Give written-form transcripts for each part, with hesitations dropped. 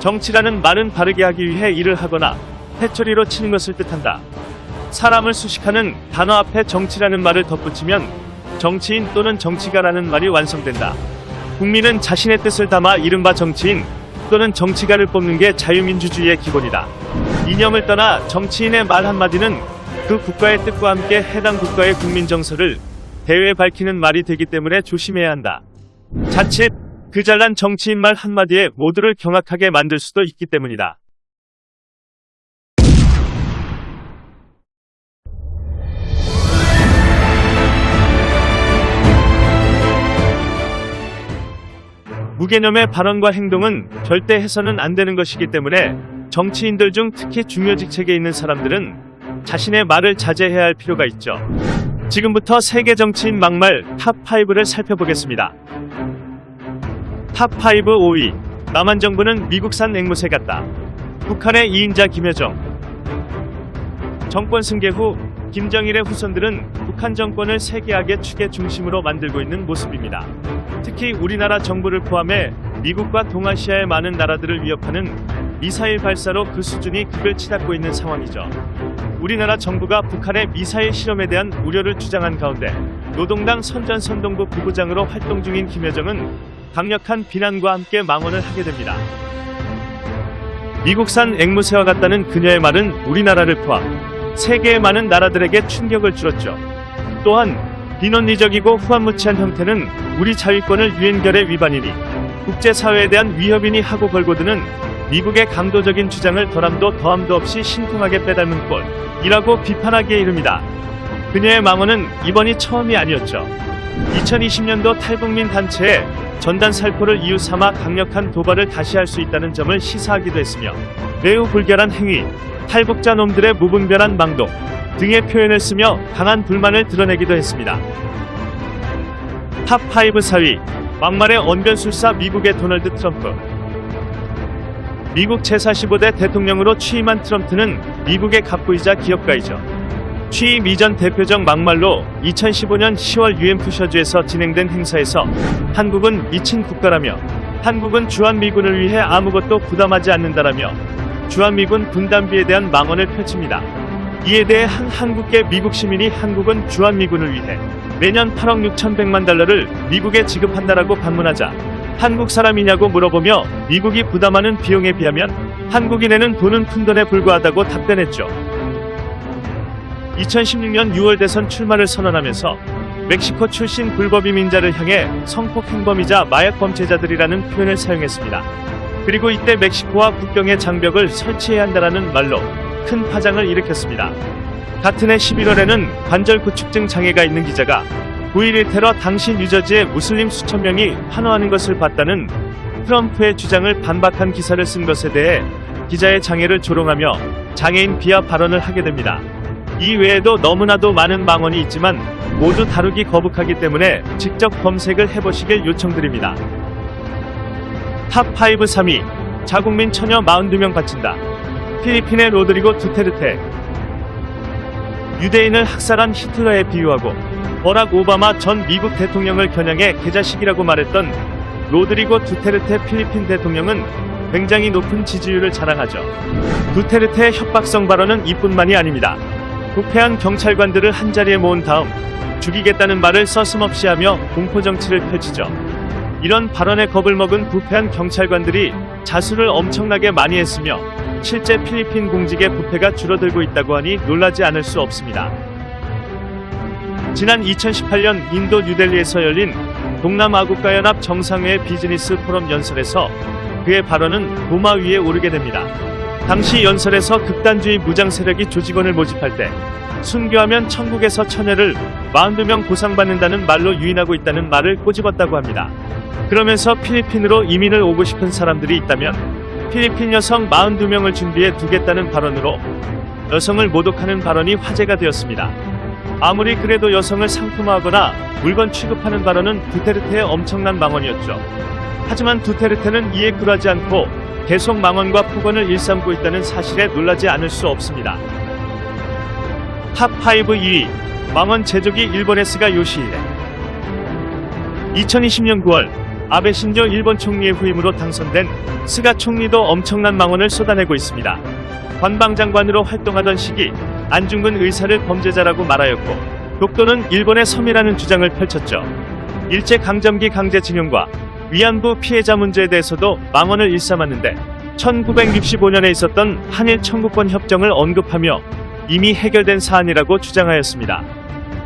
정치라는 말은 바르게 하기 위해 일을 하거나 회초리로 치는 것을 뜻한다. 사람을 수식하는 단어 앞에 정치라는 말을 덧붙이면 정치인 또는 정치가라는 말이 완성된다. 국민은 자신의 뜻을 담아 이른바 정치인 또는 정치가를 뽑는 게 자유민주주의의 기본이다. 이념을 떠나 정치인의 말 한마디는 그 국가의 뜻과 함께 해당 국가의 국민 정서를 대외에 밝히는 말이 되기 때문에 조심해야 한다. 자칫 그 잘난 정치인 말 한마디에 모두를 경악하게 만들 수도 있기 때문이다. 무개념의 발언과 행동은 절대 해서는 안 되는 것이기 때문에 정치인들 중 특히 중요 직책에 있는 사람들은 자신의 말을 자제해야 할 필요가 있죠. 지금부터 세계 정치인 막말 탑5를 살펴보겠습니다. 탑5 5위. 남한 정부는 미국산 앵무새 같다. 북한의 2인자 김여정. 정권 승계 후 김정일의 후손들은 북한 정권을 세계악의 축의 중심으로 만들고 있는 모습입니다. 특히 우리나라 정부를 포함해 미국과 동아시아의 많은 나라들을 위협하는 미사일 발사로 그 수준이 극을 치닫고 있는 상황이죠. 우리나라 정부가 북한의 미사일 실험에 대한 우려를 주장한 가운데 노동당 선전선동부 부부장으로 활동 중인 김여정은 강력한 비난과 함께 망언을 하게 됩니다. 미국산 앵무새와 같다는 그녀의 말은 우리나라를 포함 세계의 많은 나라들에게 충격을 주었죠. 또한 비논리적이고 후한무치한 형태는 우리 자위권을 유엔결의 위반이니 국제사회에 대한 위협이니 하고 걸고드는 미국의 강도적인 주장을 덜함도 더함도 없이 신통하게 빼닮은 꼴이라고 비판하기에 이릅니다. 그녀의 망언은 이번이 처음이 아니었죠. 2020년도 탈북민 단체에 전단 살포를 이유 삼아 강력한 도발을 다시 할 수 있다는 점을 시사하기도 했으며 매우 불결한 행위, 탈북자 놈들의 무분별한 망동 등의 표현을 쓰며 강한 불만을 드러내기도 했습니다. 탑5 4위. 막말의 언변술사 미국의 도널드 트럼프. 미국 제45대 대통령으로 취임한 트럼프는 미국의 갑부이자 기업가이죠. 취임 이전 대표적 막말로 2015년 10월 UN 푸셔주에서 진행된 행사에서 한국은 미친 국가라며 한국은 주한미군을 위해 아무것도 부담하지 않는다라며 주한미군 분담비에 대한 망언을 펼칩니다. 이에 대해 한 한국계 미국 시민이 한국은 주한미군을 위해 매년 8억 6,100만 달러를 미국에 지급한다라고 반문하자 한국 사람이냐고 물어보며 미국이 부담하는 비용에 비하면 한국인에는 돈은 푼돈에 불과하다고 답변했죠. 2016년 6월 대선 출마를 선언하면서 멕시코 출신 불법 이민자를 향해 성폭 행범이자 마약 범죄자들이라는 표현을 사용했습니다. 그리고 이때 멕시코와 국경에 장벽을 설치해야 한다라는 말로 큰 파장을 일으켰습니다. 같은 해 11월에는 관절 구축증 장애가 있는 기자가 9.11 테러 당시 뉴저지의 무슬림 수천 명이 환호하는 것을 봤다는 트럼프의 주장을 반박한 기사를 쓴 것에 대해 기자의 장애를 조롱하며 장애인 비하 발언을 하게 됩니다. 이 외에도 너무나도 많은 망언이 있지만 모두 다루기 거북하기 때문에 직접 검색을 해보시길 요청드립니다. 탑5 3위. 자국민 처녀 42명 바친다. 필리핀의 로드리고 두테르테. 유대인을 학살한 히틀러에 비유하고 버락 오바마 전 미국 대통령을 겨냥해 개자식이라고 말했던 로드리고 두테르테 필리핀 대통령은 굉장히 높은 지지율을 자랑하죠. 두테르테의 협박성 발언은 이뿐만이 아닙니다. 부패한 경찰관들을 한자리에 모은 다음 죽이겠다는 말을 서슴없이 하며 공포정치를 펼치죠. 이런 발언에 겁을 먹은 부패한 경찰관들이 자수를 엄청나게 많이 했으며 실제 필리핀 공직의 부패가 줄어들고 있다고 하니 놀라지 않을 수 없습니다. 지난 2018년 인도 뉴델리에서 열린 동남아국가연합 정상회의 비즈니스 포럼 연설에서 그의 발언은 도마 위에 오르게 됩니다. 당시 연설에서 극단주의 무장 세력이 조직원을 모집할 때 순교하면 천국에서 처녀를 42명 보상받는다는 말로 유인하고 있다는 말을 꼬집었다고 합니다. 그러면서 필리핀으로 이민을 오고 싶은 사람들이 있다면 필리핀 여성 42명을 준비해 두겠다는 발언으로 여성을 모독하는 발언이 화제가 되었습니다. 아무리 그래도 여성을 상품화하거나 물건 취급하는 발언은 두테르테의 엄청난 망언이었죠. 하지만 두테르테는 이에 굴하지 않고 계속 망언과 폭언을 일삼고 있다는 사실에 놀라지 않을 수 없습니다. 탑5 2위. 망언 제조기 일본의 스가 요시히데. 2020년 9월 아베 신조 일본 총리의 후임으로 당선된 스가 총리도 엄청난 망언을 쏟아내고 있습니다. 관방장관으로 활동하던 시기 안중근 의사를 범죄자라고 말하였고 독도는 일본의 섬이라는 주장을 펼쳤죠. 일제강점기 강제징용과 위안부 피해자 문제에 대해서도 망언을 일삼았는데 1965년에 있었던 한일 청구권 협정을 언급하며 이미 해결된 사안이라고 주장하였습니다.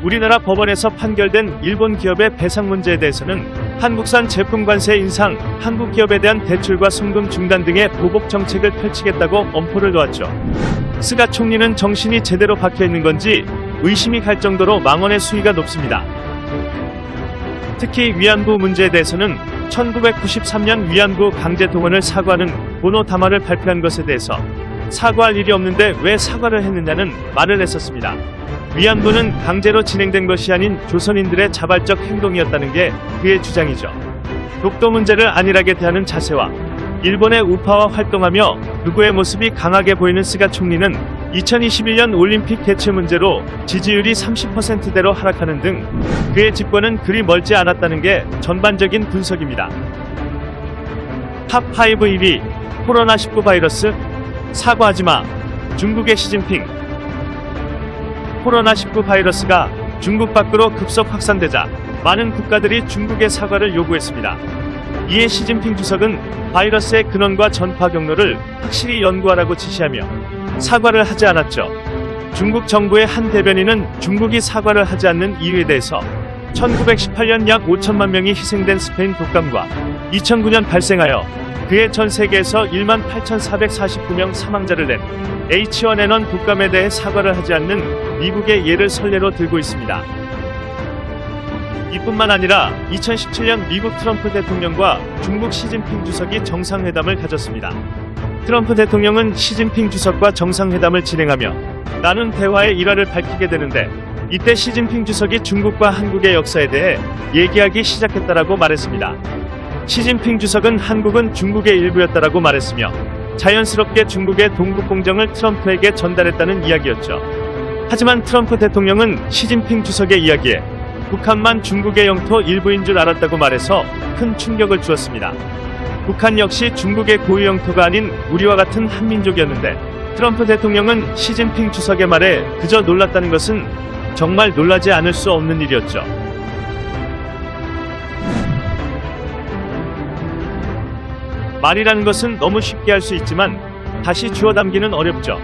우리나라 법원에서 판결된 일본 기업의 배상 문제에 대해서는 한국산 제품 관세 인상, 한국 기업에 대한 대출과 송금 중단 등의 보복 정책을 펼치겠다고 엄포를 놓았죠. 스가 총리는 정신이 제대로 박혀 있는 건지 의심이 갈 정도로 망언의 수위가 높습니다. 특히 위안부 문제에 대해서는 1993년 위안부 강제 동원을 사과하는 보노 담화를 발표한 것에 대해서 사과할 일이 없는데 왜 사과를 했느냐는 말을 했었습니다. 위안부는 강제로 진행된 것이 아닌 조선인들의 자발적 행동이었다는 게 그의 주장이죠. 독도 문제를 안일하게 대하는 자세와 일본의 우파와 활동하며 극우의 모습이 강하게 보이는 스가 총리는 2021년 올림픽 개최 문제로 지지율이 30%대로 하락하는 등 그의 집권은 그리 멀지 않았다는 게 전반적인 분석입니다. 탑5 1위 코로나19 바이러스 사과하지마 중국의 시진핑. 코로나19 바이러스가 중국 밖으로 급속 확산되자 많은 국가들이 중국의 사과를 요구했습니다. 이에 시진핑 주석은 바이러스의 근원과 전파 경로를 확실히 연구하라고 지시하며 사과를 하지 않았죠. 중국 정부의 한 대변인은 중국이 사과를 하지 않는 이유에 대해서 1918년 약 5천만 명이 희생된 스페인 독감과 2009년 발생하여 그해 전 세계에서 18,449명 사망자를 낸 H1N1 독감에 대해 사과를 하지 않는 미국의 예를 선례로 들고 있습니다. 이뿐만 아니라 2017년 미국 트럼프 대통령과 중국 시진핑 주석이 정상회담을 가졌습니다. 트럼프 대통령은 시진핑 주석과 정상회담을 진행하며 나눈 대화의 일화를 밝히게 되는데 이때 시진핑 주석이 중국과 한국의 역사에 대해 얘기하기 시작했다라고 말했습니다. 시진핑 주석은 한국은 중국의 일부였다라고 말했으며 자연스럽게 중국의 동북공정을 트럼프에게 전달했다는 이야기였죠. 하지만 트럼프 대통령은 시진핑 주석의 이야기에 북한만 중국의 영토 일부인 줄 알았다고 말해서 큰 충격을 주었습니다. 북한 역시 중국의 고유 영토가 아닌 우리와 같은 한민족이었는데 트럼프 대통령은 시진핑 주석의 말에 그저 놀랐다는 것은 정말 놀라지 않을 수 없는 일이었죠. 말이라는 것은 너무 쉽게 할 수 있지만 다시 주워 담기는 어렵죠.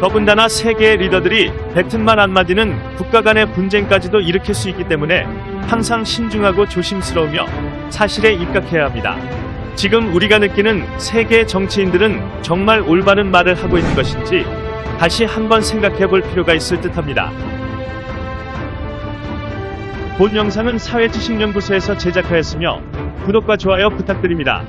더군다나 세계의 리더들이 뱉은 말 한마디는 국가 간의 분쟁까지도 일으킬 수 있기 때문에 항상 신중하고 조심스러우며 사실에 입각해야 합니다. 지금 우리가 느끼는 세계의 정치인들은 정말 올바른 말을 하고 있는 것인지 다시 한번 생각해 볼 필요가 있을 듯합니다. 본 영상은 사회지식연구소에서 제작하였으며 구독과 좋아요 부탁드립니다.